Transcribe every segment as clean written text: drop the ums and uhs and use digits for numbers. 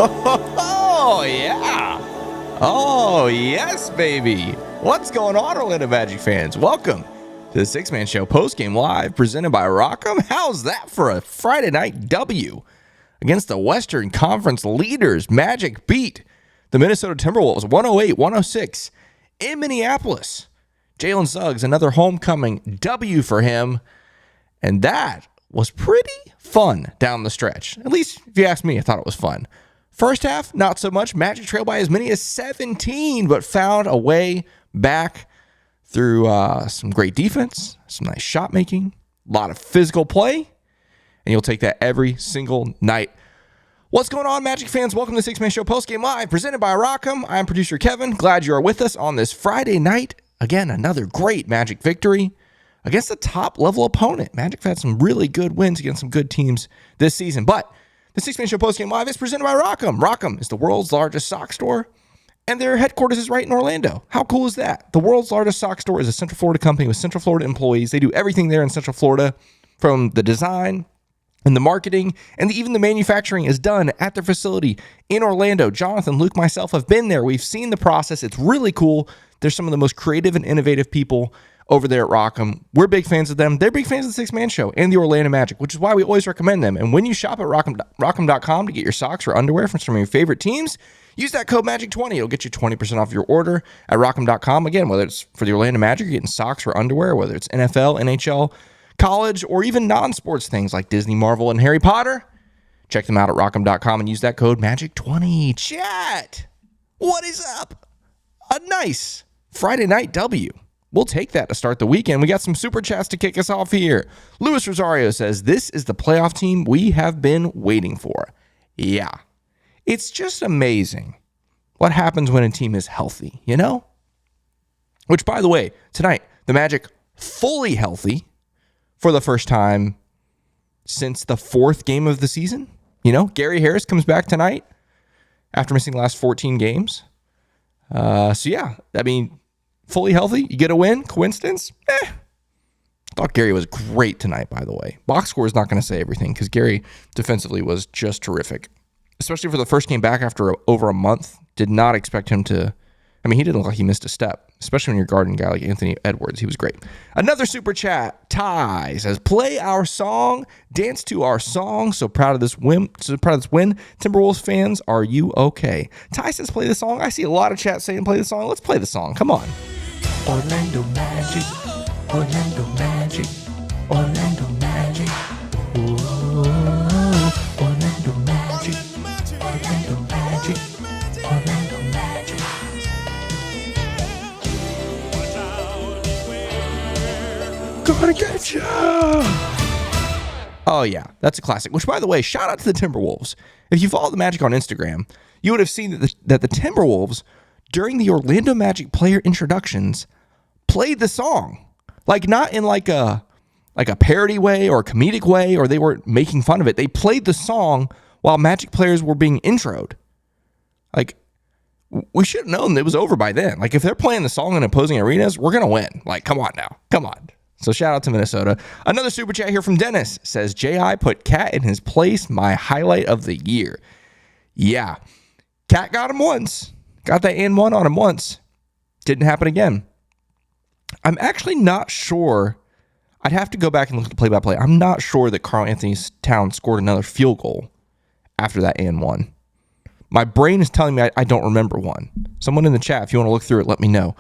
Oh, yeah. Oh, yes, baby. What's going on, Orlando Magic fans? Welcome to the Six-Man Show Postgame Live presented by Rock'em. How's that for a Friday night W against the Western Conference leaders? Magic beat the Minnesota Timberwolves 108-106 in Minneapolis. Jalen Suggs, another homecoming W for him. And that was pretty fun down the stretch. At least, if you ask me, I thought it was fun. First half, not so much. Magic trailed by as many as 17, but found a way back through some great defense, some nice shot making, a lot of physical play, and you'll take that every single night. What's going on, Magic fans? Welcome to the Six-Man Show Postgame Live, presented by Rock'em. I'm producer Kevin. Glad you are with us on this Friday night. Again, another great Magic victory against a top-level opponent. Magic have had some really good wins against some good teams this season, but the Six-Man Show Postgame Live is presented by Rock'em. Rock'em is the world's largest sock store, and their headquarters is right in Orlando. How cool is that? The world's largest sock store is a Central Florida company with Central Florida employees. They do everything there in Central Florida, from the design and the marketing, and even the manufacturing is done at their facility in Orlando. Jonathan, Luke, myself have been there. We've seen the process. It's really cool. They're some of the most creative and innovative people over there at Rock'em. We're big fans of them. They're big fans of the Six-Man Show and the Orlando Magic, which is why we always recommend them. And when you shop at Rock'em.com to get your socks or underwear from some of your favorite teams, use that code MAGIC20. It'll get you 20% off your order at Rock'em.com. Again, whether it's for the Orlando Magic, you're getting socks or underwear, whether it's NFL, NHL, college, or even non-sports things like Disney, Marvel, and Harry Potter, check them out at Rock'em.com and use that code MAGIC20. Chat, what is up? A nice Friday night W. We'll take that to start the weekend. We got some super chats to kick us off here. Luis Rosario says, this is the playoff team we have been waiting for. Yeah. It's just amazing what happens when a team is healthy, you know? Which, by the way, tonight, the Magic fully healthy for the first time since the fourth game of the season. You know, Gary Harris comes back tonight after missing the last 14 games. So, yeah, I mean, fully healthy, you get a win. Coincidence? I thought Gary was great tonight, by the way. Box score is not going to say everything because Gary defensively was just terrific, especially for the first game back after over a month. Did not expect him to. I mean, he didn't look like he missed a step, especially when you're guarding a guy like Anthony Edwards. He was great. Another super chat. Ty says, play our song, dance to our song. So proud of this win. Timberwolves fans, are you okay? Ty says, play the song. I see a lot of chat saying play the song. Let's play the song. Come on. Orlando Magic, Orlando Magic, Orlando Magic. Ooh, Orlando Magic, Orlando Magic, Orlando Magic. Gonna get ya! Oh, yeah, that's a classic. Which, by the way, shout out to the Timberwolves. If you follow the Magic on Instagram, you would have seen that the Timberwolves, during the Orlando Magic player introductions, played the song. Like, not in like a parody way or a comedic way, or they were making fun of it. They played the song while Magic players were being introed. Like, we should have known it was over by then. Like, if they're playing the song in opposing arenas, we're going to win. Like, come on now. Come on. So shout out to Minnesota. Another super chat here from Dennis says, J.I. put Cat in his place, my highlight of the year. Yeah. Cat got him once. Got that and one on him once. Didn't happen again. I'm actually not sure. I'd have to go back and look at the play-by-play. I'm not sure that Karl Anthony Towns scored another field goal after that and one. My brain is telling me I don't remember one. Someone in the chat, if you want to look through it, let me know.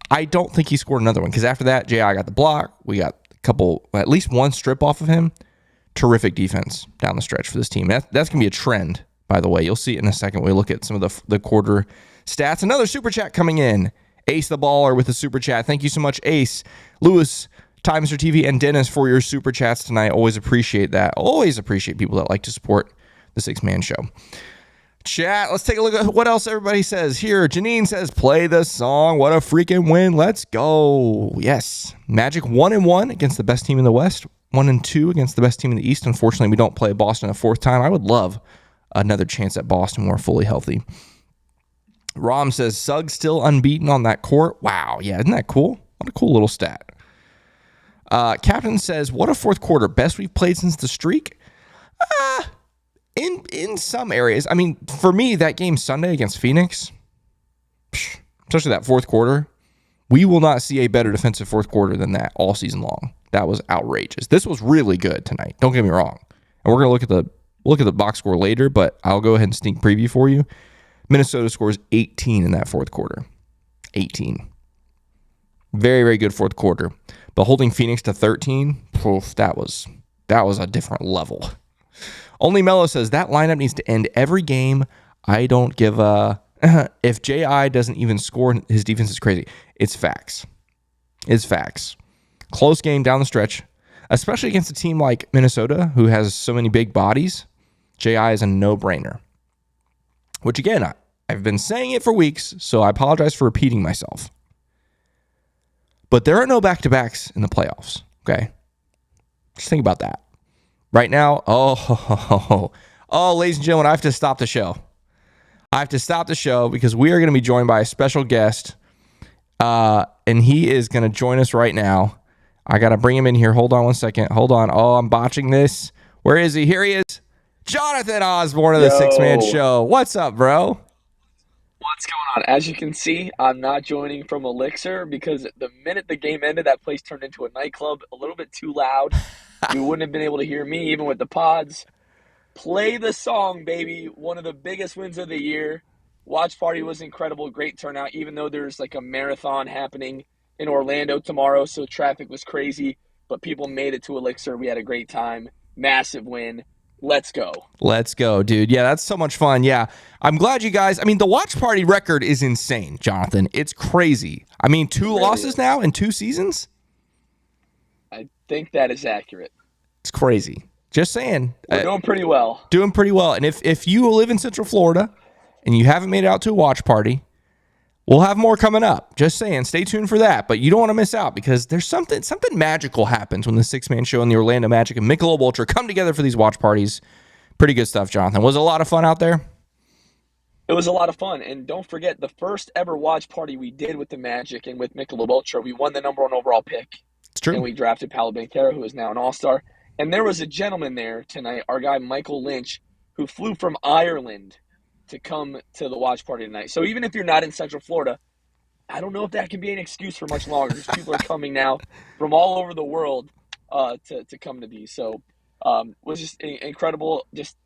I don't think he scored another one because after that, J.I. got the block. We got a couple, at least one strip off of him. Terrific defense down the stretch for this team. That's going to be a trend, by the way. You'll see it in a second when we look at some of the quarter stats. Another super chat coming in. Ace the Baller with a super chat. Thank you so much, Ace. Lewis, Ty, Mr. TV, and Dennis for your super chats tonight. Always appreciate that. Always appreciate people that like to support the Six-Man Show. Chat, let's take a look at what else everybody says here. Janine says, play the song. What a freaking win. Let's go. Yes. Magic 1-1 against the best team in the West. 1-2 against the best team in the East. Unfortunately, we don't play Boston a fourth time. I would love another chance at Boston when we're fully healthy. Rom says, Suggs still unbeaten on that court. Wow. Yeah, isn't that cool? What a cool little stat. Captain says, what a fourth quarter. Best we've played since the streak? in some areas. I mean, for me, that game Sunday against Phoenix, especially that fourth quarter, we will not see a better defensive fourth quarter than that all season long. That was outrageous. This was really good tonight. Don't get me wrong. And we're going to look at the box score later, but I'll go ahead and sneak preview for you. Minnesota scores 18 in that fourth quarter. 18. Very, very good fourth quarter. But holding Phoenix to 13, that was a different level. Only Mello says that lineup needs to end every game. I don't give a... If J.I. doesn't even score, his defense is crazy. It's facts. It's facts. Close game down the stretch, especially against a team like Minnesota, who has so many big bodies. J.I. is a no-brainer. Which, again, I've been saying it for weeks, so I apologize for repeating myself. But there are no back-to-backs in the playoffs, okay? Just think about that. Right now, ladies and gentlemen, I have to stop the show. I have to stop the show because we are going to be joined by a special guest, and he is going to join us right now. I got to bring him in here. Hold on one second. Hold on. Oh, I'm botching this. Where is he? Here he is. Jonathan Osborne of the Six Man Show. What's up, bro? What's going on? As you can see, I'm not joining from Elixir because the minute the game ended, that place turned into a nightclub, a little bit too loud. You wouldn't have been able to hear me even with the pods. Play the song, baby. One of the biggest wins of the year. Watch party was incredible. Great turnout, even though there's like a marathon happening in Orlando tomorrow, so traffic was crazy. But people made it to Elixir. We had a great time. Massive win. Let's go. Let's go, dude. Yeah, that's so much fun. Yeah, I'm glad you guys. I mean, the watch party record is insane, Jonathan. It's crazy. I mean, two losses now in 2 seasons? I think that is accurate. It's crazy. Just saying. We're doing pretty well. Doing pretty well. And if you live in Central Florida and you haven't made it out to a watch party, we'll have more coming up. Just saying. Stay tuned for that. But you don't want to miss out because there's something magical happens when the Six Man Show and the Orlando Magic and Michelob Ultra come together for these watch parties. Pretty good stuff, Jonathan. Was it a lot of fun out there? It was a lot of fun. And don't forget, the first ever watch party we did with the Magic and with Michelob Ultra, we won the #1 overall pick. It's true. And we drafted Paolo Banchero, who is now an all-star. And there was a gentleman there tonight, our guy Michael Lynch, who flew from Ireland to come to the watch party tonight. So even if you're not in Central Florida, I don't know if that can be an excuse for much longer because people are coming now from all over the world to come to these. So it was just incredible. Just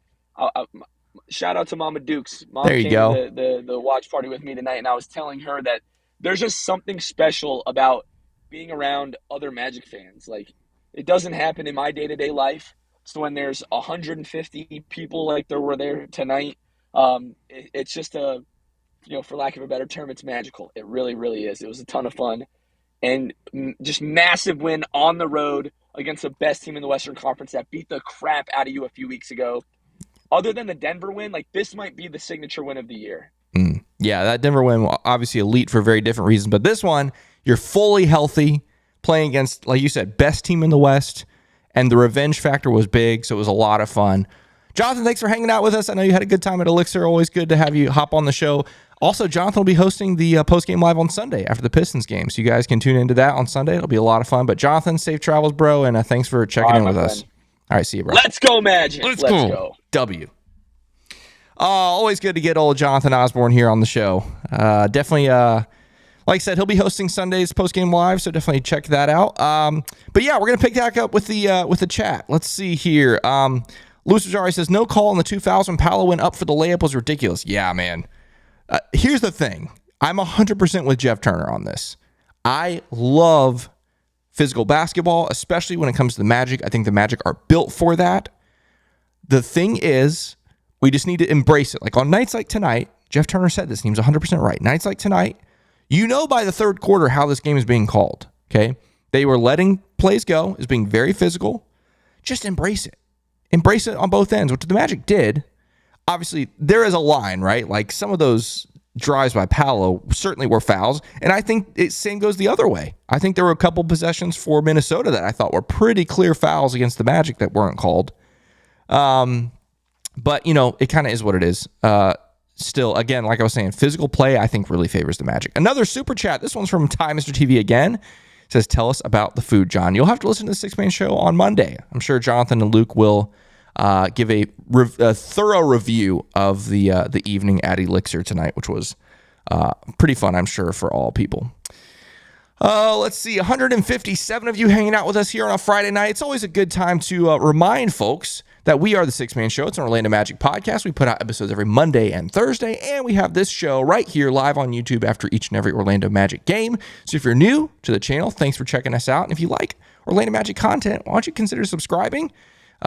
shout out to Mama Dukes. Mom there you came go. To the watch party with me tonight, and I was telling her that there's just something special about being around other Magic fans. Like, it doesn't happen in my day-to-day life. So when there's 150 people like there were there tonight, it's just for lack of a better term, it's magical. It really, really is. It was a ton of fun. And just massive win on the road against the best team in the Western Conference that beat the crap out of you a few weeks ago. Other than the Denver win, like, this might be the signature win of the year. Yeah, that Denver win, obviously elite for very different reasons. But this one, you're fully healthy, playing against, like you said, best team in the West, and the revenge factor was big, so it was a lot of fun. Jonathan, thanks for hanging out with us. I know you had a good time at Elixir. Always good to have you hop on the show. Also, Jonathan will be hosting the Postgame Live on Sunday after the Pistons game, so you guys can tune into that on Sunday. It'll be a lot of fun. But Jonathan, safe travels, bro, and thanks for checking in with us. All right, see you, bro. Let's go, Magic. Let's go. W. Always good to get old Jonathan Osborne here on the show. Definitely, like I said, he'll be hosting Sunday's Postgame Live, so definitely check that out. But yeah, we're gonna pick back up with the chat. Let's see here. Luis Rosari says no call on the 2000. Paolo went up for the layup was ridiculous. Yeah, man. Here's the thing. I'm 100% with Jeff Turner on this. I love physical basketball, especially when it comes to the Magic. I think the Magic are built for that. The thing is, we just need to embrace it. Like on nights like tonight, Jeff Turner said this, and he was 100% right. Nights like tonight, you know by the third quarter how this game is being called, okay? They were letting plays go, is being very physical. Just embrace it. Embrace it on both ends, which the Magic did. Obviously, there is a line, right? Like some of those drives by Paolo certainly were fouls, and I think same goes the other way. I think there were a couple possessions for Minnesota that I thought were pretty clear fouls against the Magic that weren't called. But, it kind of is what it is. Still, again, like I was saying, physical play, I think, really favors the Magic. Another super chat. This one's from Ty Mr. TV again. It says, tell us about the food, John. You'll have to listen to the Six Man Show on Monday. I'm sure Jonathan and Luke will give a thorough review of the evening at Elixir tonight, which was pretty fun, I'm sure, for all people. Let's see, 157 of you hanging out with us here on a Friday night. It's always a good time to remind folks that we are the Six Man Show. It's an Orlando Magic podcast. We put out episodes every Monday and Thursday, and we have this show right here live on YouTube after each and every Orlando Magic game. So if you're new to the channel, thanks for checking us out. And if you like Orlando Magic content, why don't you consider subscribing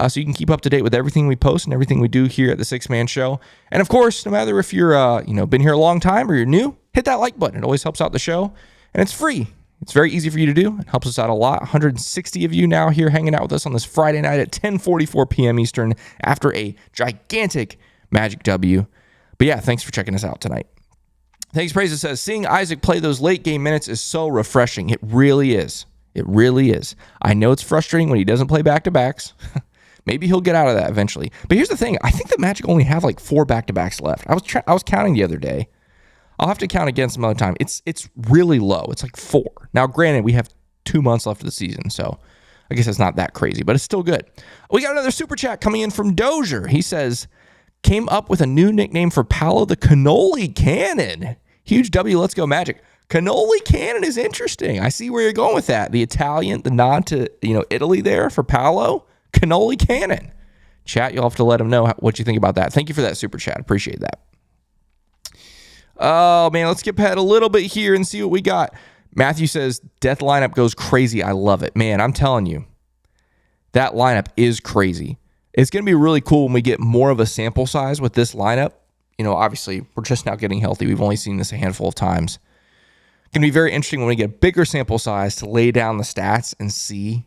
so you can keep up to date with everything we post and everything we do here at the Six Man Show. And of course, no matter if you're been here a long time or you're new, hit that like button. It always helps out the show, and it's free. It's very easy for you to do. It helps us out a lot. 160 of you now here hanging out with us on this Friday night at 10:44 p.m. Eastern after a gigantic Magic W. But yeah, thanks for checking us out tonight. Thanks, Praises says, seeing Isaac play those late game minutes is so refreshing. It really is. It really is. I know it's frustrating when he doesn't play back-to-backs. Maybe he'll get out of that eventually. But here's the thing. I think the Magic only have like 4 back-to-backs left. I was counting the other day. I'll have to count again some other time. It's really low. It's like 4. Now, granted, we have 2 months left of the season, so I guess it's not that crazy, but it's still good. We got another super chat coming in from Dozier. He says, came up with a new nickname for Paolo, the Cannoli Cannon. Huge W, let's go Magic. Cannoli Cannon is interesting. I see where you're going with that. The Italian, the nod to Italy there for Paolo. Cannoli Cannon. Chat, you'll have to let him know what you think about that. Thank you for that super chat. Appreciate that. Oh, man, let's skip ahead a little bit here and see what we got. Matthew says, death lineup goes crazy. I love it. Man, I'm telling you, that lineup is crazy. It's going to be really cool when we get more of a sample size with this lineup. Obviously, we're just now getting healthy. We've only seen this a handful of times. It's going to be very interesting when we get a bigger sample size to lay down the stats and see.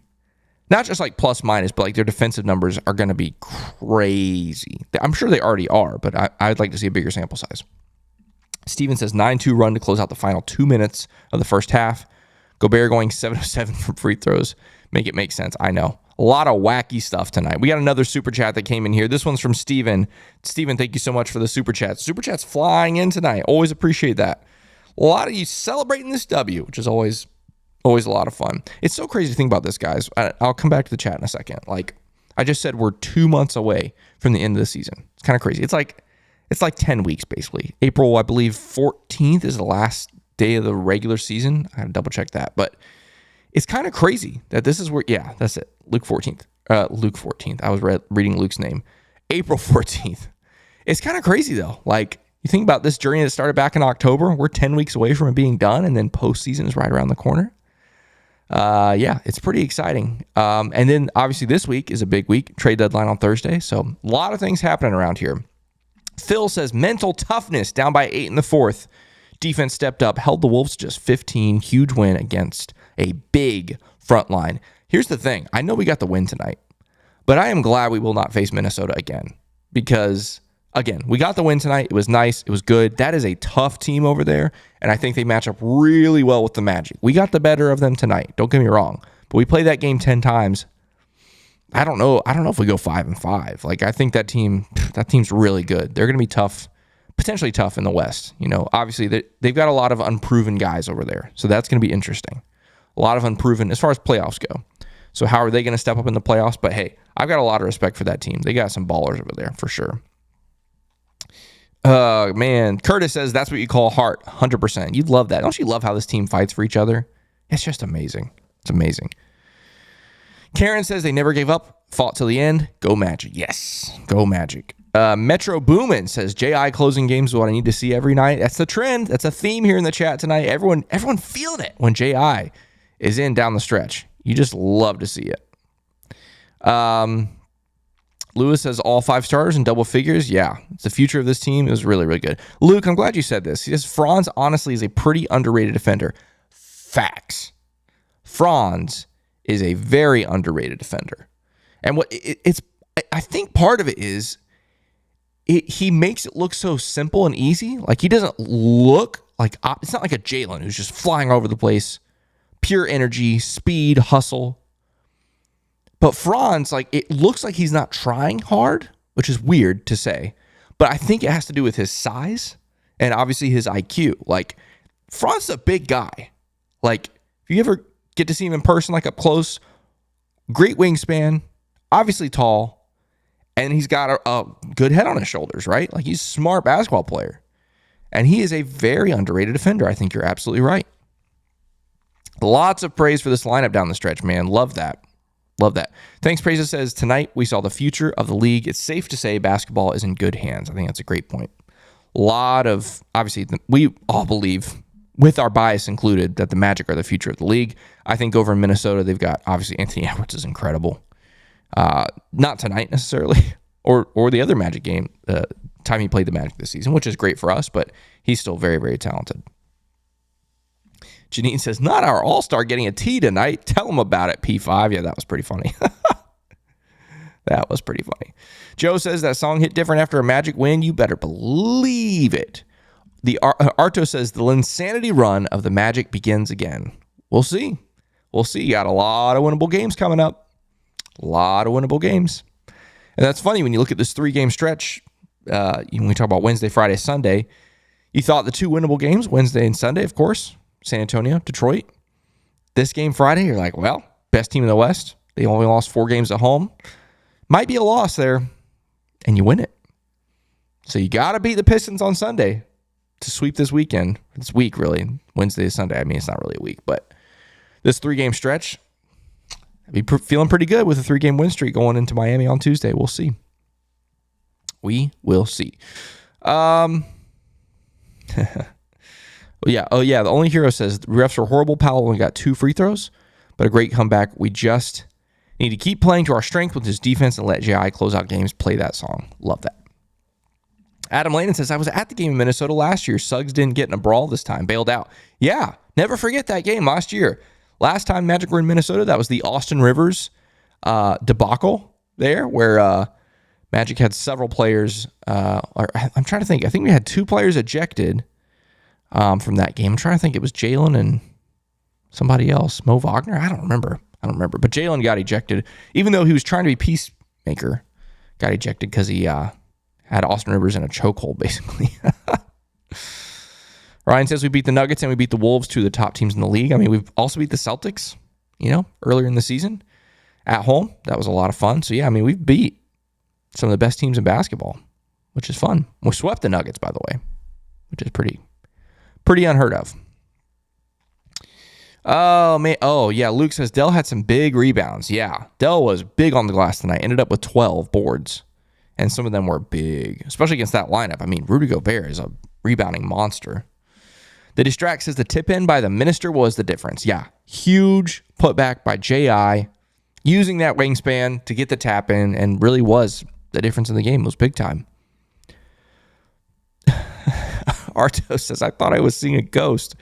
Not just like plus minus, but like their defensive numbers are going to be crazy. I'm sure they already are, but I'd like to see a bigger sample size. Steven says 9-2 run to close out the final 2 minutes of the first half. Gobert going 7-7 from free throws. Make it make sense. I know. A lot of wacky stuff tonight. We got another super chat that came in here. This one's from Steven. Steven, thank you so much for the super chat. Super chat's flying in tonight. Always appreciate that. A lot of you celebrating this W, which is always a lot of fun. It's so crazy to think about this, guys. I'll come back to the chat in a second. Like I just said, we're 2 months away from the end of the season. It's kind of crazy. It's like 10 weeks, basically. April, I believe, 14th is the last day of the regular season. I had to double check that. But it's kind of crazy that this is where, yeah, that's it. Luke 14th. Luke 14th. I was reading Luke's name. April 14th. It's kind of crazy, though. Like, you think about this journey that started back in October. We're 10 weeks away from it being done, and then postseason is right around the corner. Yeah, it's pretty exciting. And then, obviously, this week is a big week. Trade deadline on Thursday. So, a lot of things happening around here. Phil says, mental toughness, down by 8 in the fourth. Defense stepped up, held the Wolves to just 15. Huge win against a big front line. Here's the thing. I know we got the win tonight, but I am glad we will not face Minnesota again because, again, we got the win tonight. It was nice. It was good. That is a tough team over there, and I think they match up really well with the Magic. We got the better of them tonight. Don't get me wrong, but we played that game 10 times. I don't know if we go 5-5. Like, I think that team's really good. They're going to be tough, potentially tough in the West. Obviously they've got a lot of unproven guys over there, so that's going to be interesting. A lot of unproven as far as playoffs go. So how are they going to step up in the playoffs? But hey, I've got a lot of respect for that team. They got some ballers over there for sure. Man, Curtis says that's what you call heart. 100%. You'd love that. Don't you love how this team fights for each other? It's just amazing. It's amazing. Karen says they never gave up, fought till the end. Go Magic. Yes, go Magic. Metro Boomin says J.I. closing games is what I need to see every night. That's the trend. That's a theme here in the chat tonight. Everyone feeling it when J.I. is in down the stretch. You just love to see it. Lewis says all 5 starters in double figures. Yeah, it's the future of this team. It was really, really good. Luke, I'm glad you said this. He says Franz honestly is a pretty underrated defender. Facts. Franz is a very underrated defender. And I think part of it is he makes it look so simple and easy. Like, he doesn't look like, it's not like a Jalen who's just flying all over the place. Pure energy, speed, hustle. But Franz, like, it looks like he's not trying hard, which is weird to say. But I think it has to do with his size and obviously his IQ. Like, Franz is a big guy. Like, if you ever get to see him in person, like up close, great wingspan, obviously tall, And he's got a good head on his shoulders, right? Like, he's a smart basketball player. And he is a very underrated defender. I think you're absolutely right. Lots of praise for this lineup down the stretch, man. Love that. Love that. Thanks, Praises says, tonight we saw the future of the league. It's safe to say basketball is in good hands. I think that's a great point. A lot of, obviously, we all believe, with our bias included, that the Magic are the future of the league. I think over in Minnesota, they've got, obviously, Anthony Edwards is incredible. Not tonight necessarily, or the other Magic game, time he played the Magic this season, which is great for us, but he's still very, very talented. Janine says, not our all-star getting a T tonight. Tell him about it, P5. Yeah, that was pretty funny. That was pretty funny. Joe says that song hit different after a Magic win. You better believe it. The Arto says the insanity run of the Magic begins again. We'll see. We'll see. You got a lot of winnable games coming up. A lot of winnable games. And that's funny when you look at this 3-game stretch. When we talk about Wednesday, Friday, Sunday, you thought the 2 winnable games, Wednesday and Sunday, of course, San Antonio, Detroit. This game Friday, you're like, well, best team in the West. They only lost 4 games at home. Might be a loss there, and you win it. So you got to beat the Pistons on Sunday to sweep this weekend. This week, really. Wednesday to Sunday. I mean, it's not really a week, but this 3-game stretch, I'd be feeling pretty good with a 3-game win streak going into Miami on Tuesday. We'll see. We will see. Yeah. Oh, yeah. The only hero says the refs were horrible. Powell only got 2 free throws, but a great comeback. We just need to keep playing to our strength with his defense and let J.I. close out games. Play that song. Love that. Adam Landon says, I was at the game in Minnesota last year. Suggs didn't get in a brawl this time. Bailed out. Yeah. Never forget that game last year. Last time Magic were in Minnesota, that was the Austin Rivers debacle there, where Magic had several players. I'm trying to think. I think we had 2 players ejected from that game. I'm trying to think. It was Jalen and somebody else. Mo Wagner? I don't remember. But Jalen got ejected, even though he was trying to be peacemaker. Got ejected because he had Austin Rivers in a chokehold, basically. Ryan says we beat the Nuggets and we beat the Wolves, 2 of the top teams in the league. I mean, we've also beat the Celtics, earlier in the season at home. That was a lot of fun. So, yeah, I mean, we've beat some of the best teams in basketball, which is fun. We swept the Nuggets, by the way, which is pretty unheard of. Oh, man. Oh, yeah. Luke says Dell had some big rebounds. Yeah. Dell was big on the glass tonight. Ended up with 12 boards. And some of them were big, especially against that lineup. I mean, Rudy Gobert is a rebounding monster. The Distract says the tip in by the Minister was the difference. Yeah. Huge putback by J.I. using that wingspan to get the tap in, and really was the difference in the game. It was big time. Arto says, I thought I was seeing a ghost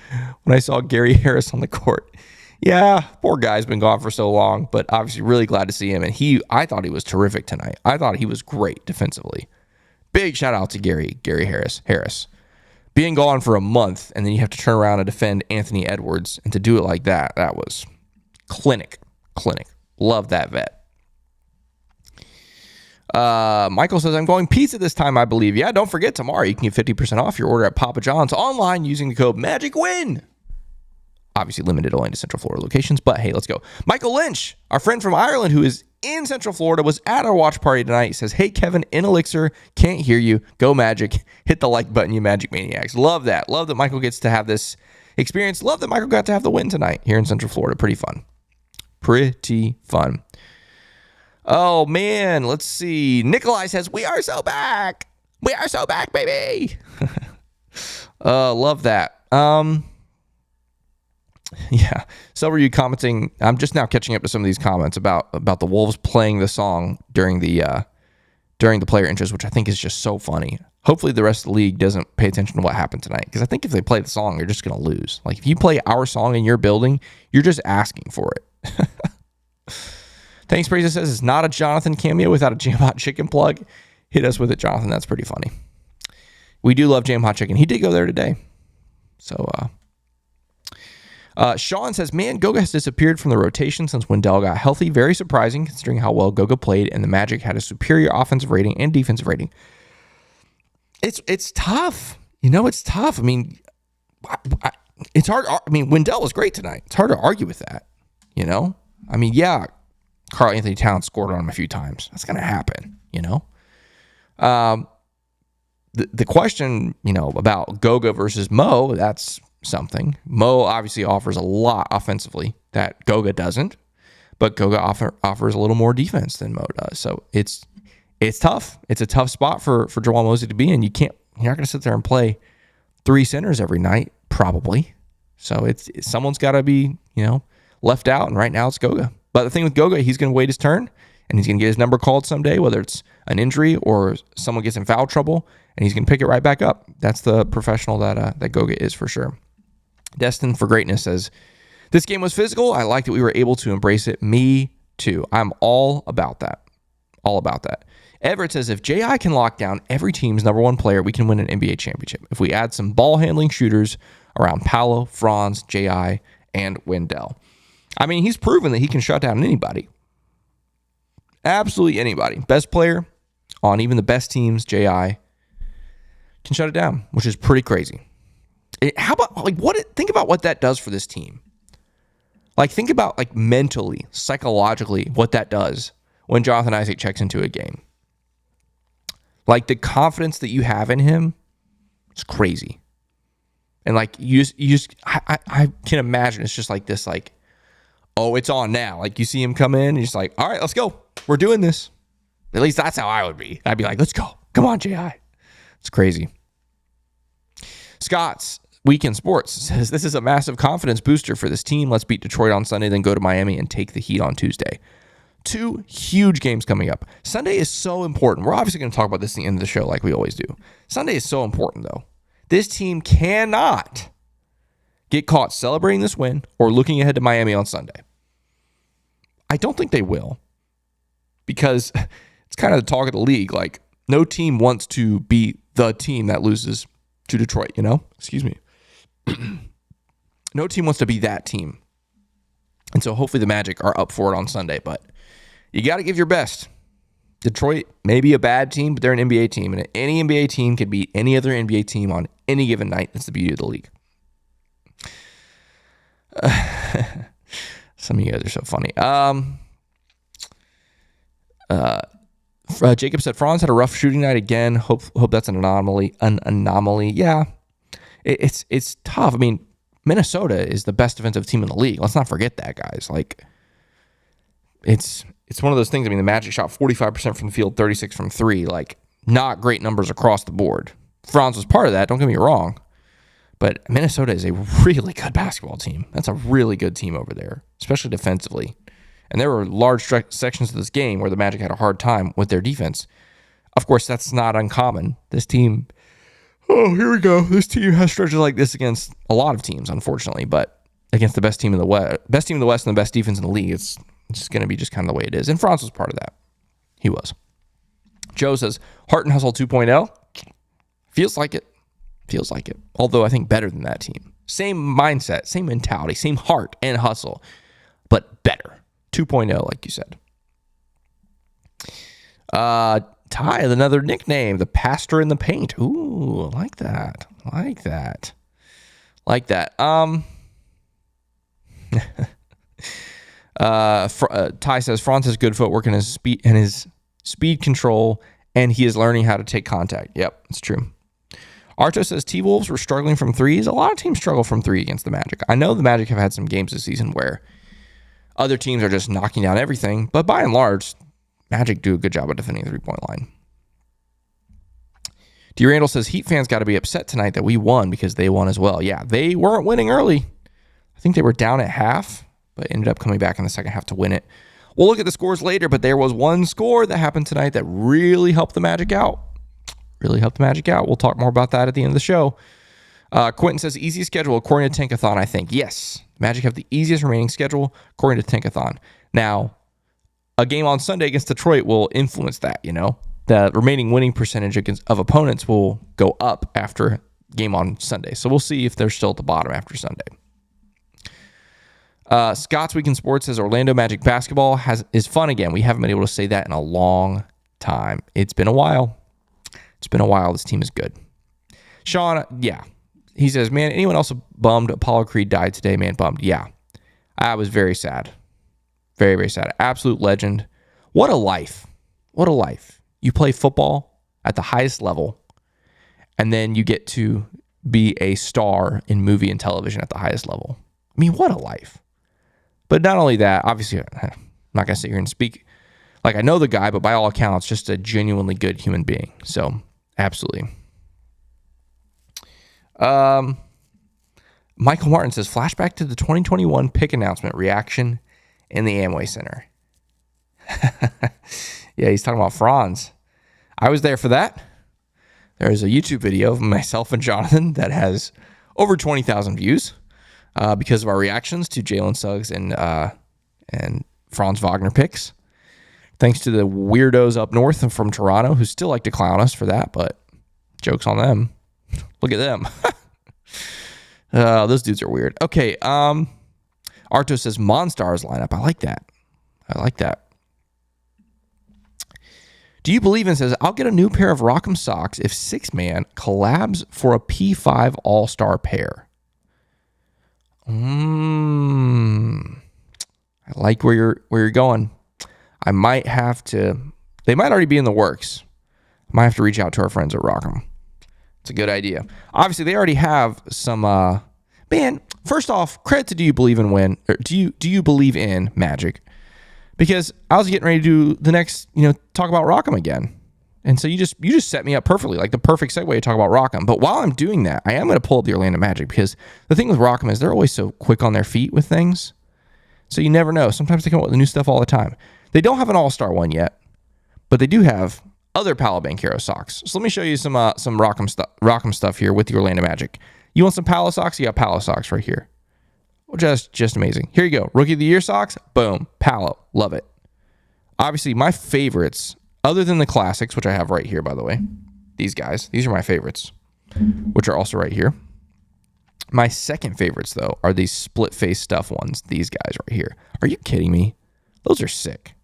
when I saw Gary Harris on the court. Yeah, poor guy's been gone for so long, but obviously really glad to see him. And I thought he was terrific tonight. I thought he was great defensively. Big shout out to Gary Harris. Being gone for a month, and then you have to turn around and defend Anthony Edwards, and to do it like that was clinic. Love that vet. Michael says, I'm going pizza this time, I believe. Yeah, don't forget, tomorrow you can get 50% off your order at Papa John's online using the code MAGICWIN. Obviously limited only to Central Florida locations, but hey, let's go. Michael Lynch, our friend from Ireland who is in Central Florida, was at our watch party tonight. He says, hey, Kevin, in Elixir, can't hear you. Go Magic. Hit the like button, you Magic Maniacs. Love that. Love that Michael gets to have this experience. Love that Michael got to have the win tonight here in Central Florida. Pretty fun. Oh, man. Let's see. Nikolai says, we are so back. We are so back, baby. Love that. Yeah. So were you commenting? I'm just now catching up to some of these comments about the Wolves playing the song during the player interest, which I think is just so funny. Hopefully the rest of the league doesn't pay attention to what happened tonight, because I think if they play the song, you're just going to lose. Like, if you play our song in your building, you're just asking for it. Thanks, Praiser says it's not a Jonathan cameo without a Jam Hot Chicken plug. Hit us with it, Jonathan. That's pretty funny. We do love Jam Hot Chicken. He did go there today. So, Sean says, man, Goga has disappeared from the rotation since Wendell got healthy. Very surprising considering how well Goga played, and the Magic had a superior offensive rating and defensive rating. It's tough. It's tough. I mean, it's hard. I mean, Wendell was great tonight. It's hard to argue with that. I mean, yeah, Karl Anthony Towns scored on him a few times. That's going to happen. you know? The question, about Goga versus Mo, that's something. Mo obviously offers a lot offensively that Goga doesn't, but Goga offers a little more defense than Mo does. So it's tough. It's a tough spot for Jamal Mosey to be in. You're not going to sit there and play 3 centers every night, probably. So someone's got to be, left out, and right now it's Goga. But the thing with Goga, he's going to wait his turn, and he's going to get his number called someday, whether it's an injury or someone gets in foul trouble, and he's going to pick it right back up. That's the professional that Goga is for sure. Destined for Greatness says, this game was physical. I like that we were able to embrace it. Me too. I'm all about that. All about that. Everett says, if J.I. can lock down every team's number 1 player, we can win an NBA championship. If we add some ball handling shooters around Paolo, Franz, J.I., and Wendell. I mean, he's proven that he can shut down anybody. Absolutely anybody. Best player on even the best teams, J.I., can shut it down, which is pretty crazy. How about, think about what that does for this team. Think about, mentally, psychologically, what that does when Jonathan Isaac checks into a game. The confidence that you have in him is crazy. And, I can imagine it's just like this, oh, it's on now. You see him come in, and you're just like, all right, let's go. We're doing this. At least that's how I would be. I'd be like, let's go. Come on, J.I. It's crazy. Scott's Weekend Sports says, this is a massive confidence booster for this team. Let's beat Detroit on Sunday, then go to Miami and take the Heat on Tuesday. 2 huge games coming up. Sunday is so important. We're obviously going to talk about this at the end of the show like we always do. Sunday is so important, though. This team cannot get caught celebrating this win or looking ahead to Miami on Sunday. I don't think they will, because it's kind of the talk of the league. No team wants to be the team that loses to Detroit, Excuse me. No team wants to be that team. And so hopefully the Magic are up for it on Sunday, but you got to give your best. Detroit may be a bad team, but they're an NBA team, and any NBA team can beat any other NBA team on any given night. That's the beauty of the league. Some of you guys are so funny. Jacob said, Franz had a rough shooting night again. Hope that's an anomaly. Yeah, it's tough. I mean, Minnesota is the best defensive team in the league. Let's not forget that, guys. It's one of those things. I mean, the Magic shot 45% from the field, 36% from 3. Not great numbers across the board. Franz was part of that. Don't get me wrong. But Minnesota is a really good basketball team. That's a really good team over there, especially defensively. And there were large sections of this game where the Magic had a hard time with their defense. Of course, that's not uncommon. This team, here we go. This team has stretches like this against a lot of teams, unfortunately. But against the best team in the West, and the best defense in the league, it's just going to be just kind of the way it is. And Franz was part of that. He was. Joe says, Heart and Hustle 2.0. Feels like it. Although I think better than that team. Same mindset, same mentality, same heart and hustle, but better. 2.0, like you said. Ty, another nickname, the Pastor in the Paint. Ooh, like that. Ty says Franz has good footwork and his speed control, and he is learning how to take contact. Yep, it's true. Arto says T-Wolves were struggling from threes. A lot of teams struggle from 3 against the Magic. I know the Magic have had some games this season where other teams are just knocking down everything, but by and large, Magic do a good job of defending the 3-point line. D. Randall says Heat fans got to be upset tonight that we won because they won as well. Yeah, they weren't winning early. I think they were down at half, but ended up coming back in the second half to win it. We'll look at the scores later, but there was one score that happened tonight that really helped the Magic out. We'll talk more about that at the end of the show. Quentin says, easy schedule according to Tankathon, I think. Yes, Magic have the easiest remaining schedule according to Tankathon. Now, a game on Sunday against Detroit will influence that, The remaining winning percentage of opponents will go up after game on Sunday. So we'll see if they're still at the bottom after Sunday. Scott's Weekend Sports says Orlando Magic basketball is fun again. We haven't been able to say that in a long time. It's been a while. This team is good. Sean, yeah. He says, man, anyone else bummed Apollo Creed died today? Man, bummed. Yeah. I was very sad. Very, very sad. Absolute legend. What a life. you play football at the highest level, and then you get to be a star in movie and television at the highest level. I mean, what a life. But not only that, obviously, I'm not going to sit here and speak like I know the guy, but by all accounts, just a genuinely good human being. So, absolutely. Michael Martin says, flashback to the 2021 pick announcement reaction in the Amway Center. Yeah, he's talking about Franz. I was there for that. There's a YouTube video of myself and Jonathan that has over 20,000 views because of our reactions to Jalen Suggs and Franz Wagner picks. Thanks to the weirdos up north from Toronto who still like to clown us for that, but joke's on them. Look at them. Those dudes are weird. Okay, Arto says Monstars lineup. I like that. Do you believe in says, I'll get a new pair of Rock'em socks if Six Man collabs for a P5 All-Star pair? I like where you're going. I might have to, they might already be in the works. I might have to reach out to our friends at Rock'em. It's a good idea. Obviously, they already have some, man, first off, credit to Do You Believe in Win, or do you believe in Magic? Because I was getting ready to do the next, talk about Rock'em again. And so you just set me up perfectly, like the perfect segue to talk about Rock'em. But while I'm doing that, I am going to pull up the Orlando Magic because the thing with Rock'em is they're always so quick on their feet with things. So you never know. Sometimes they come up with new stuff all the time. They don't have an all-star one yet, but they do have other Paolo Banchero socks. So let me show you some Rock'em stuff here with the Orlando Magic. You want some Paolo socks? You got Paolo socks right here. Just amazing. Here you go. Rookie of the Year socks. Boom. Paolo. Love it. Obviously, my favorites, other than the classics, which I have right here, by the way. These guys. These are my favorites, which are also right here. My second favorites, though, are these split-face stuff ones. These guys right here. Are you kidding me? Those are sick.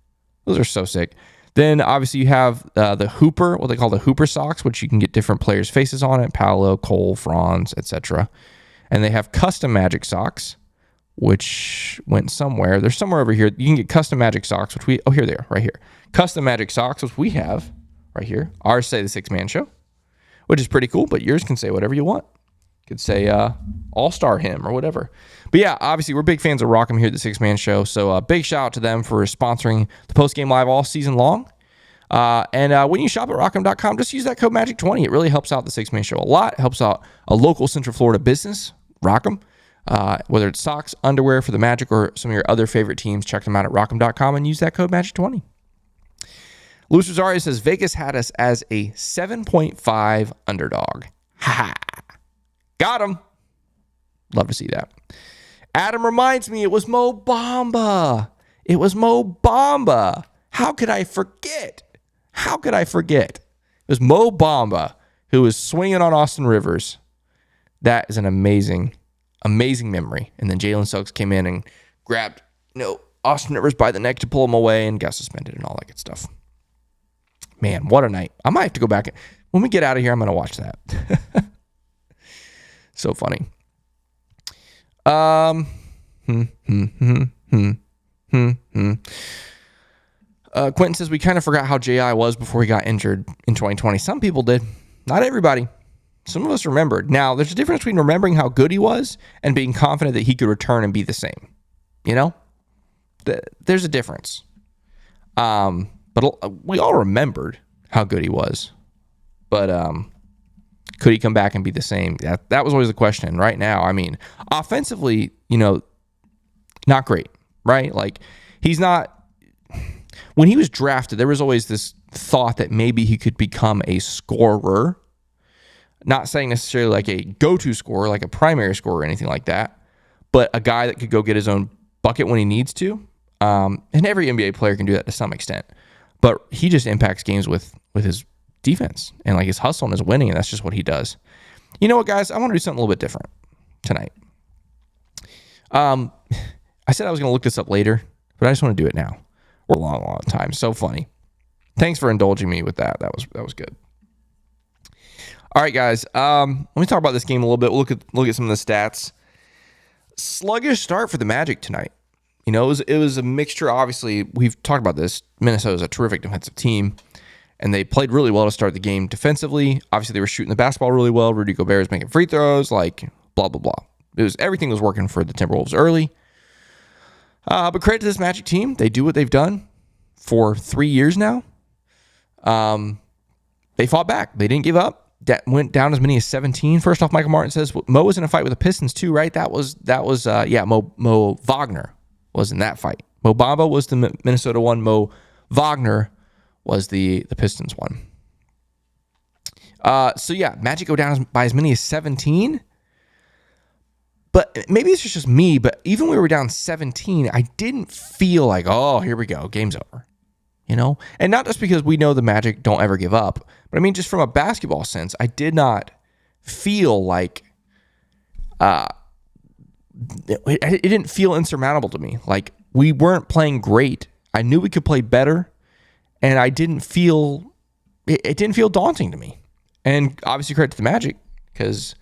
Those are so sick. Then, obviously, you have the Hooper, what they call the Hooper socks, which you can get different players' faces on it. Paolo, Cole, Franz, etc. And they have custom Magic socks, which went somewhere. They're somewhere over here. You can get custom Magic socks, which here they are, right here. Custom Magic socks, which we have right here. Ours say the Six Man Show, which is pretty cool, but yours can say whatever you want. You could say All-Star Him or whatever. But yeah, obviously, we're big fans of Rock'em here at the Six Man Show, so big shout out to them for sponsoring the Postgame Live all season long. And when you shop at Rock'em.com, just use that code MAGIC20. It really helps out the Six Man Show a lot. It helps out a local Central Florida business, Rock'em. Whether it's socks, underwear for the Magic, or some of your other favorite teams, check them out at Rock'em.com and use that code MAGIC20. Luis Rosario says, Vegas had us as a 7.5 underdog. Ha! Got him. Love to see that. Adam reminds me it was Mo Bamba. It was Mo Bamba. How could I forget? It was Mo Bamba who was swinging on Austin Rivers. That is an amazing memory. And then Jalen Suggs came in and grabbed, Austin Rivers by the neck to pull him away and got suspended and all that good stuff. Man, what a night. I might have to go back. When we get out of here, I'm going to watch that. So funny. Quentin says, we kind of forgot how J.I. was before he got injured in 2020. Some people did. Not everybody. Some of us remembered. Now, there's a difference between remembering how good he was and being confident that he could return and be the same. There's a difference. But we all remembered how good he was. But could he come back and be the same? That was always the question. Right now, I mean, offensively, not great, right? Like, he's not... When he was drafted, there was always this thought that maybe he could become a scorer. Not saying necessarily like a go-to scorer, like a primary scorer or anything like that, but a guy that could go get his own bucket when he needs to. And every NBA player can do that to some extent. But he just impacts games with his defense and like his hustle and his winning, and that's just what he does. You know what, guys? I want to do something a little bit different tonight. I said I was going to look this up later, but I just want to do it now. We're a long time. So funny. Thanks for indulging me with that. That was good. All right, guys. Let me talk about this game a little bit. We'll look at some of the stats. Sluggish start for the Magic tonight. It was a mixture. Obviously, we've talked about this. Minnesota's a terrific defensive team, and they played really well to start the game defensively. Obviously, they were shooting the basketball really well. Rudy Gobert was making free throws, like blah, blah, blah. Everything was working for the Timberwolves early. But credit to this Magic team. They do what they've done for 3 years now. They fought back. They didn't give up. Went down as many as 17. First off, Michael Martin says Mo was in a fight with the Pistons too, right? That was Mo Wagner was in that fight. Mo Bamba was the Minnesota one. Mo Wagner was the Pistons one. Magic go down by as many as 17. But maybe it's just me, but even when we were down 17, I didn't feel like, oh, here we go, game's over. And not just because we know the Magic don't ever give up, but I mean, just from a basketball sense, I did not feel like it didn't feel insurmountable to me. Like, we weren't playing great. I knew we could play better, and it didn't feel daunting to me. And obviously credit to the Magic, because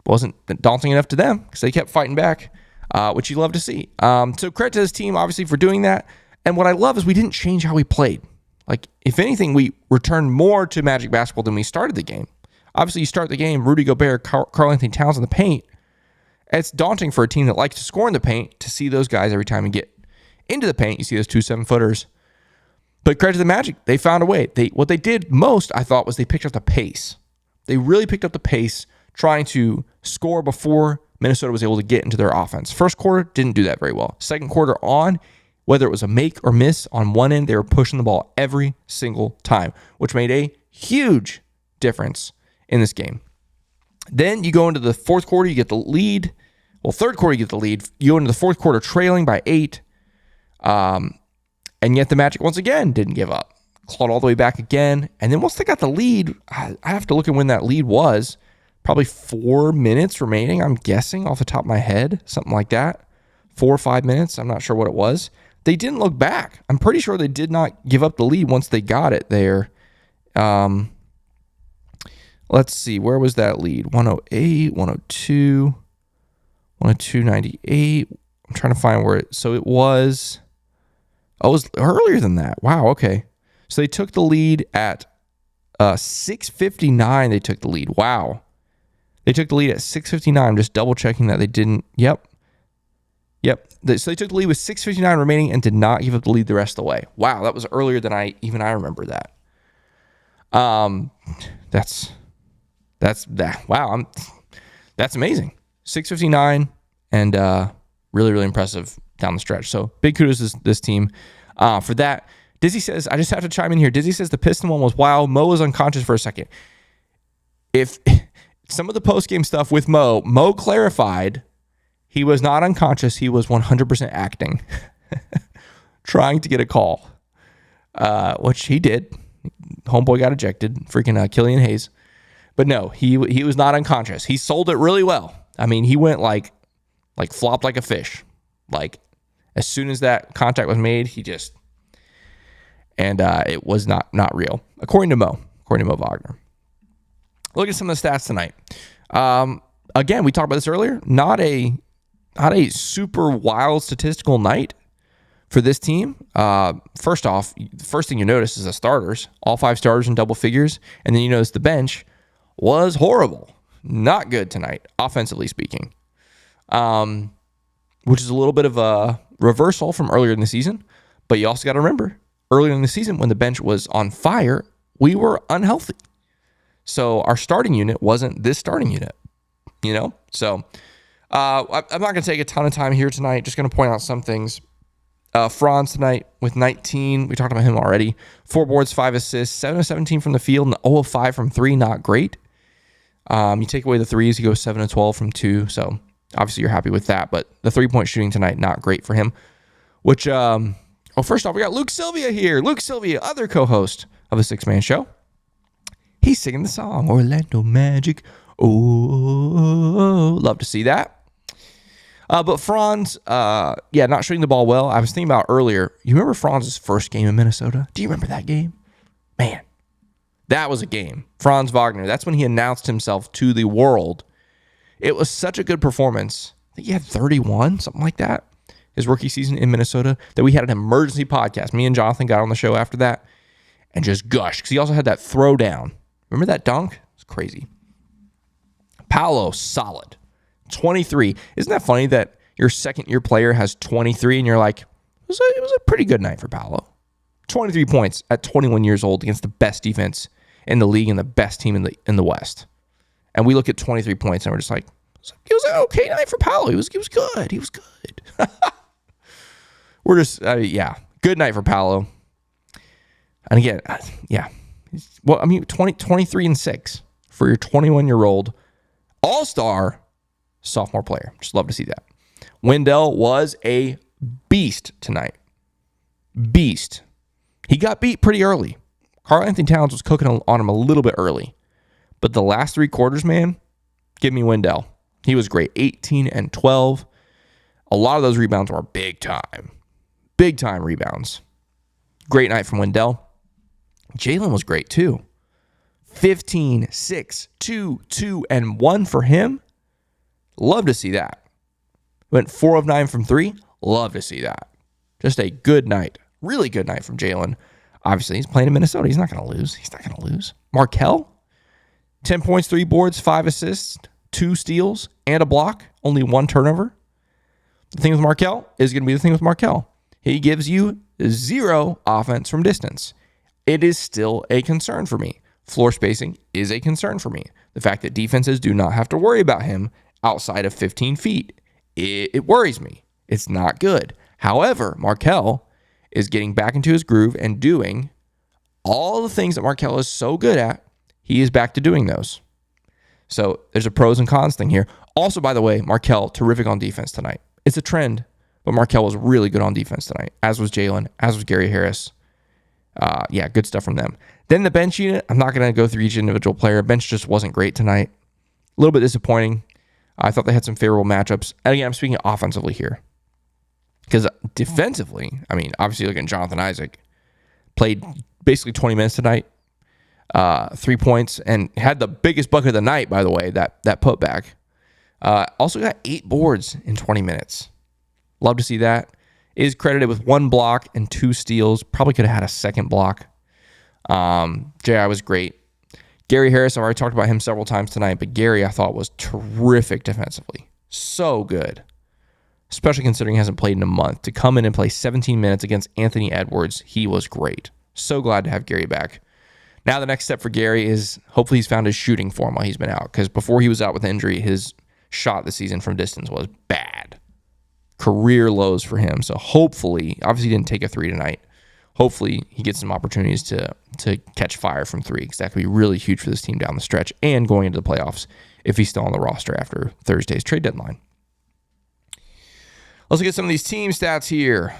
it wasn't daunting enough to them, because they kept fighting back, which you love to see. So credit to this team, obviously, for doing that. And what I love is we didn't change how we played. Like, if anything, we returned more to Magic basketball than we started the game. Obviously, you start the game, Rudy Gobert, Karl Anthony Towns in the paint. It's daunting for a team that likes to score in the paint to see those guys every time you get into the paint. You see those 2 7-footers. But credit to the Magic. They found a way. What they did most, I thought, was they picked up the pace. They really picked up the pace, trying to score before Minnesota was able to get into their offense. First quarter, didn't do that very well. Second quarter on, whether it was a make or miss on one end, they were pushing the ball every single time, which made a huge difference in this game. Then you go into the fourth quarter, you get the lead. Well, third quarter, you get the lead. You go into the fourth quarter trailing by 8. And yet the Magic, once again, didn't give up. Clawed all the way back again. And then once they got the lead, I have to look at when that lead was. Probably 4 minutes remaining, I'm guessing, off the top of my head. Something like that. 4 or 5 minutes. I'm not sure what it was. They didn't look back. I'm pretty sure they did not give up the lead once they got it there. Let's see. Where was that lead? 108, 102, 102.98. I'm trying to find where it... So it was... Oh, it was earlier than that. Wow, okay. So they took the lead at 6:59. They took the lead. Wow. They took the lead at 6:59. I'm just double-checking that they didn't... Yep. So they took the lead with 6:59 remaining and did not give up the lead the rest of the way. Wow, that was earlier than I remember that. That's that. Wow, that's amazing. 6:59 and really, really impressive down the stretch. So big kudos to this team for that. Dizzy says, I just have to chime in here. Dizzy says the Piston one was wow. Mo was unconscious for a second. If some of the post-game stuff with Mo clarified he was not unconscious. He was 100% acting, trying to get a call, which he did. Homeboy got ejected, freaking Killian Hayes. But no, he was not unconscious. He sold it really well. I mean, he went like flopped like a fish. Like, as soon as that contact was made, he just... And it was not real, according to Mo Wagner. Look at some of the stats tonight. Again, we talked about this earlier. Not a super wild statistical night for this team. First off, the first thing you notice is the starters. All 5 starters in double figures. And then you notice the bench was horrible. Not good tonight, offensively speaking. Which is a little bit of a reversal from earlier in the season. But you also got to remember, earlier in the season when the bench was on fire, we were unhealthy. So our starting unit wasn't this starting unit, So I'm not going to take a ton of time here tonight. Just going to point out some things. Franz tonight with 19. We talked about him already. 4 boards, 5 assists, 7 of 17 from the field, and 0 of 5 from 3. Not great. You take away the threes, you go 7 of 12 from 2. So obviously you're happy with that. But the 3-point shooting tonight, not great for him. Which, first off, we got Luke Sylvia here. Luke Sylvia, other co-host of the Six Man Show. He's singing the song, Orlando Magic. Oh, love to see that. But Franz, not shooting the ball well. I was thinking about earlier. You remember Franz's first game in Minnesota? Do you remember that game? Man, that was a game. Franz Wagner. That's when he announced himself to the world. It was such a good performance. I think he had 31, something like that, his rookie season in Minnesota, that we had an emergency podcast. Me and Jonathan got on the show after that. and just gush. Because he also had that throwdown. Remember that dunk? It's crazy. Paolo, solid. 23. Isn't that funny that your second-year player has 23 and you're like, it was a pretty good night for Paolo. 23 points at 21 years old against the best defense in the league and the best team in the West. And we look at 23 points and we're just like, it was an okay night for Paolo. He was good. He was good. We're just, good night for Paolo. And again, well, I mean, 23 and 6 for your 21-year-old all-star sophomore player. Just love to see that. Wendell was a beast tonight. Beast. He got beat pretty early. Karl Anthony Towns was cooking on him a little bit early. But the last 3 quarters, man, give me Wendell. He was great. 18 and 12. A lot of those rebounds were big time. Big time rebounds. Great night from Wendell. Jalen was great too. 15, 6, 2, 2, and 1 for him. Love to see that. Went 4 of 9 from 3. Love to see that. Just a good night. Really good night from Jalen. Obviously, he's playing in Minnesota. He's not going to lose. Markelle, 10 points, 3 boards, 5 assists, 2 steals, and a block. Only 1 turnover. The thing with Markelle is going to be the thing with Markelle. He gives you 0 offense from distance. It is still a concern for me. Floor spacing is a concern for me. The fact that defenses do not have to worry about him outside of 15 feet, it worries me. It's not good. However, Markelle is getting back into his groove and doing all the things that Markelle is so good at. He is back to doing those. So there's a pros and cons thing here. Also, by the way, Markelle, terrific on defense tonight. It's a trend, but Markelle was really good on defense tonight, as was Jalen, as was Gary Harris. Good stuff from them. Then the bench unit, I'm not going to go through each individual player. Bench just wasn't great tonight. A little bit disappointing. I thought they had some favorable matchups. And again, I'm speaking offensively here. Because defensively, I mean, obviously looking at Jonathan Isaac, played basically 20 minutes tonight, 3 points, and had the biggest bucket of the night, by the way, that putback. Also got 8 boards in 20 minutes. Love to see that. Is credited with 1 block and 2 steals. Probably could have had a second block. J.I. was great. Gary Harris, I've already talked about him several times tonight, but Gary I thought was terrific defensively. So good. Especially considering he hasn't played in a month. To come in and play 17 minutes against Anthony Edwards, he was great. So glad to have Gary back. Now the next step for Gary is hopefully he's found his shooting form while he's been out. Because before he was out with injury, his shot this season from distance was bad. Career lows for him. So hopefully, obviously he didn't take a 3 tonight. Hopefully he gets some opportunities to catch fire from 3, because that could be really huge for this team down the stretch and going into the playoffs if he's still on the roster after Thursday's trade deadline. Let's look at some of these team stats here.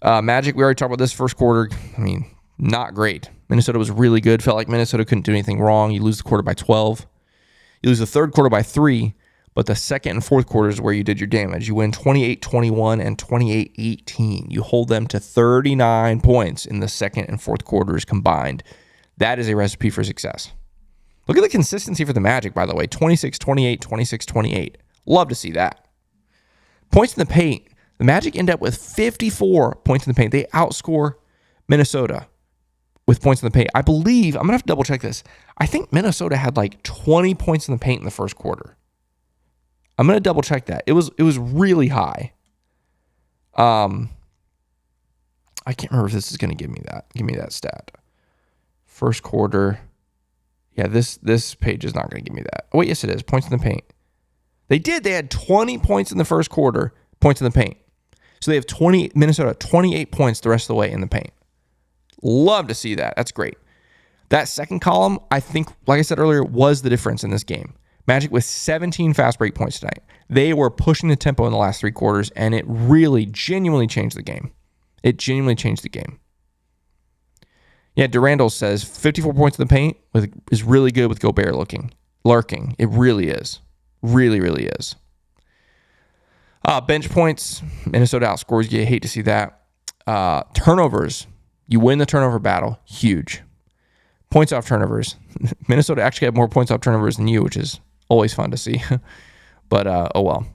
Magic, we already talked about this first quarter. I mean, not great. Minnesota was really good. Felt like Minnesota couldn't do anything wrong. You lose the quarter by 12. You lose the third quarter by 3. But the second and fourth quarters is where you did your damage. You win 28-21 and 28-18. You hold them to 39 points in the second and fourth quarters combined. That is a recipe for success. Look at the consistency for the Magic, by the way. 26-28, 26-28. Love to see that. Points in the paint. The Magic end up with 54 points in the paint. They outscore Minnesota with points in the paint. I believe, I'm going to have to double check this. I think Minnesota had like 20 points in the paint in the first quarter. I'm going to double check that. It was really high. I can't remember if this is going to give me that. Give me that stat. First quarter. Yeah, this page is not going to give me that. Oh, wait, yes it is. Points in the paint. They did. They had 20 points in the first quarter. Points in the paint. So they have Minnesota 28 points the rest of the way in the paint. Love to see that. That's great. That second column, I think, like I said earlier, was the difference in this game. Magic with 17 fast break points tonight. They were pushing the tempo in the last 3 quarters, and it really, genuinely changed the game. It genuinely changed the game. Yeah, Durandal says 54 points in the paint is really good with Gobert lurking. It really is. Really, really is. Bench points, Minnesota outscores you. Hate to see that. Turnovers, you win the turnover battle. Huge. Points off turnovers. Minnesota actually had more points off turnovers than you, which is always fun to see. But, oh well.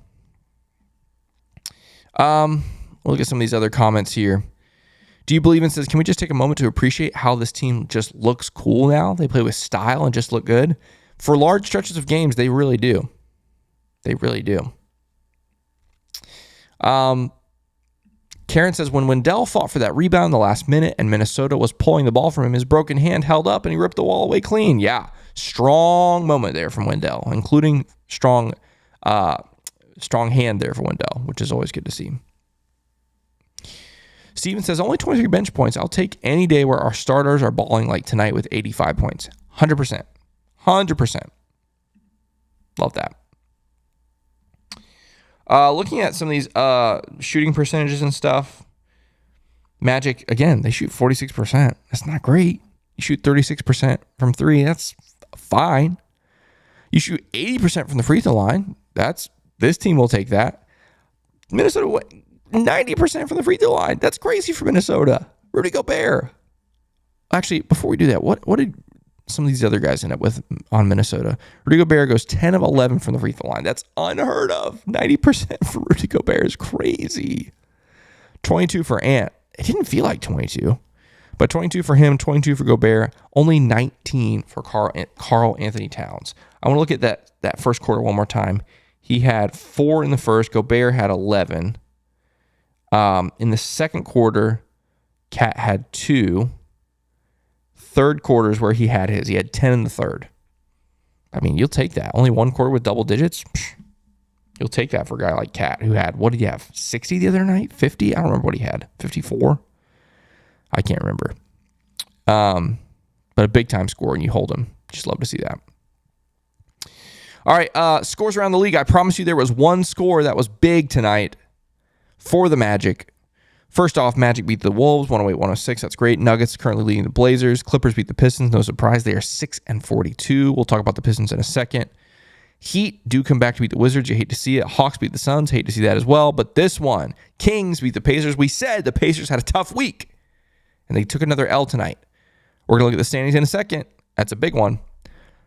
We'll look at some of these other comments here. Do you believe in says, can we just take a moment to appreciate how this team just looks cool now? They play with style and just look good. For large stretches of games, they really do. They really do. Karen says, when Wendell fought for that rebound in the last minute and Minnesota was pulling the ball from him, his broken hand held up and he ripped the wall away clean. Yeah, strong moment there from Wendell, including strong hand there for Wendell, which is always good to see. Steven says, only 23 bench points. I'll take any day where our starters are balling like tonight with 85 points. 100%. 100%. Love that. Looking at some of these shooting percentages and stuff, Magic, again, they shoot 46%. That's not great. You shoot 36% from three. That's fine. You shoot 80% from the free throw line. This team will take that. Minnesota, 90% from the free throw line. That's crazy for Minnesota. Rudy Gobert. Actually, before we do that, what did some of these other guys end up with on Minnesota? Rudy Gobert goes 10 of 11 from the free throw line. That's unheard of. 90% for Rudy Gobert is crazy. 22 for Ant. It didn't feel like 22, but 22 for him, 22 for Gobert, only 19 for Karl Anthony Towns. I want to look at that first quarter one more time. He had 4 in the first. Gobert had 11. In the second quarter, Cat had 2. Third quarter is where he had his. He had 10 in the third. I mean, you'll take that. Only one quarter with double digits. You'll take that for a guy like Cat, who had, what did he have, 60 the other night? 50? I don't remember what he had. 54? I can't remember. But a big-time score, and you hold him. Just love to see that. All right, scores around the league. I promise you there was one score that was big tonight for the Magic. First off, Magic beat the Wolves, 108-106. That's great. Nuggets currently leading the Blazers. Clippers beat the Pistons. No surprise. They are 6-42. We'll talk about the Pistons in a second. Heat do come back to beat the Wizards. You hate to see it. Hawks beat the Suns. Hate to see that as well. But this one, Kings beat the Pacers. We said the Pacers had a tough week, and they took another L tonight. We're going to look at the standings in a second. That's a big one.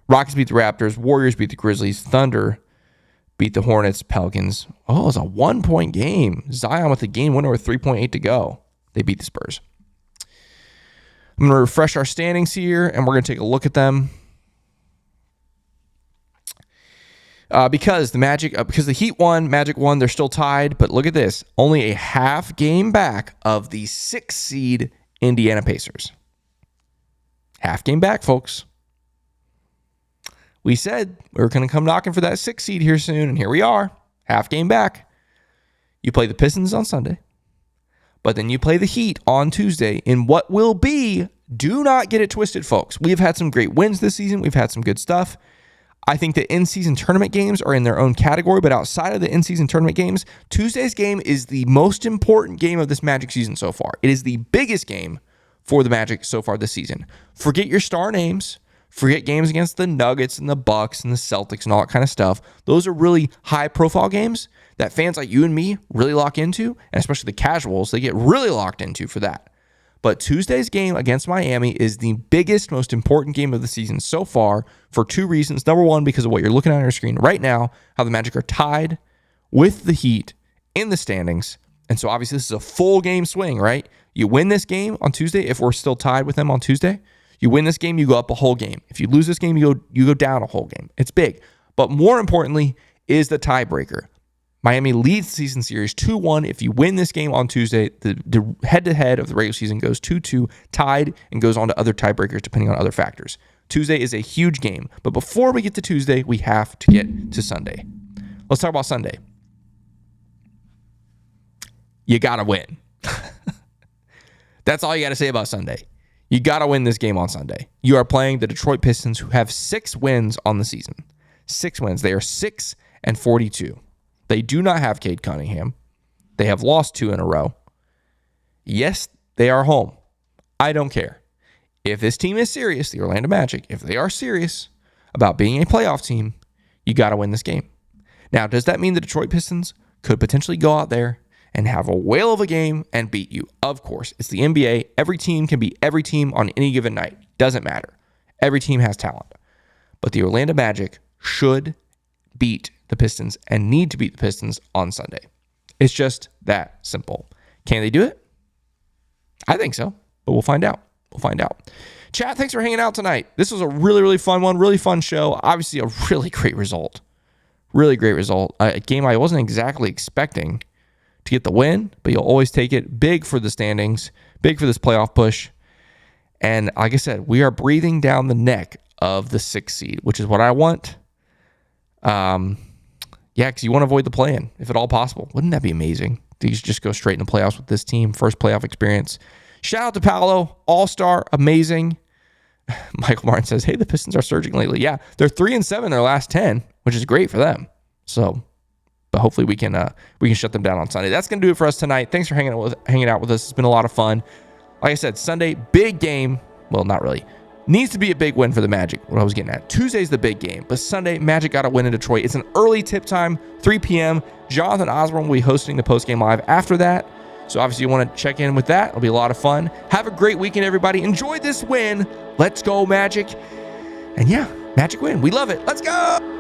Rockets beat the Raptors. Warriors beat the Grizzlies. Thunder beat the Hornets. Pelicans. Oh, it was a 1-point game. Zion with the game winner with 3.8 to go. They beat the Spurs. I'm going to refresh our standings here, and we're going to take a look at them. Because the Heat won, Magic won, they're still tied. But look at this. Only a half game back of the 6th seed Indiana Pacers. Half game back, folks. We said we were going to come knocking for that 6th seed here soon, and here we are. Half game back. You play the Pistons on Sunday, but then you play the Heat on Tuesday in what will be, do not get it twisted, folks. We've had some great wins this season. We've had some good stuff. I think the in-season tournament games are in their own category, but outside of the in-season tournament games, Tuesday's game is the most important game of this Magic season so far. It is the biggest game for the Magic so far this season. Forget your star names. Forget games against the Nuggets and the Bucks and the Celtics and all that kind of stuff. Those are really high-profile games that fans like you and me really lock into, and especially the casuals, they get really locked into for that. But Tuesday's game against Miami is the biggest, most important game of the season so far for 2 reasons. Number one, because of what you're looking at on your screen right now, how the Magic are tied with the Heat in the standings. And so obviously this is a full game swing, right? You win this game on Tuesday, if we're still tied with them on Tuesday, you win this game, you go up a whole game. If you lose this game, you go down a whole game. It's big. But more importantly is the tiebreaker. Miami leads the season series 2-1. If you win this game on Tuesday, the head-to-head of the regular season goes 2-2, tied, and goes on to other tiebreakers depending on other factors. Tuesday is a huge game. But before we get to Tuesday, we have to get to Sunday. Let's talk about Sunday. You got to win. That's all you got to say about Sunday. You got to win this game on Sunday. You are playing the Detroit Pistons, who have 6 wins on the season. 6 wins. They are 6-42. They do not have Cade Cunningham. They have lost 2 in a row. Yes, they are home. I don't care. If this team is serious, the Orlando Magic, if they are serious about being a playoff team, you got to win this game. Now, does that mean the Detroit Pistons could potentially go out there and have a whale of a game and beat you? Of course. It's the NBA. Every team can beat every team on any given night. Doesn't matter. Every team has talent. But the Orlando Magic should beat the Pistons and need to beat the Pistons on Sunday. It's just that simple. Can they do it? I think so, but we'll find out. Chat, thanks for hanging out tonight. This was a really, really fun one, really fun show. Obviously, a really great result. Really great result. A game I wasn't exactly expecting to get the win, but you'll always take it. Big for the standings, big for this playoff push. And like I said, we are breathing down the neck of the 6th seed, which is what I want. Because you want to avoid the play-in, if at all possible. Wouldn't that be amazing? You just go straight into playoffs with this team. First playoff experience. Shout out to Paolo, all-star, amazing. Michael Martin says, hey, the Pistons are surging lately. Yeah, they're 3-7 in their last 10, which is great for them. So, but hopefully we can shut them down on Sunday. That's going to do it for us tonight. Thanks for hanging out with us. It's been a lot of fun. Like I said, Sunday, big game. Well, not really. Needs to be a big win for the Magic, what I was getting at. Tuesday's the big game, but Sunday, Magic got a win in Detroit. It's an early tip time, 3 p.m. Jonathan Osborne will be hosting the postgame live after that. So obviously you want to check in with that. It'll be a lot of fun. Have a great weekend, everybody. Enjoy this win. Let's go, Magic. And yeah, Magic win. We love it. Let's go.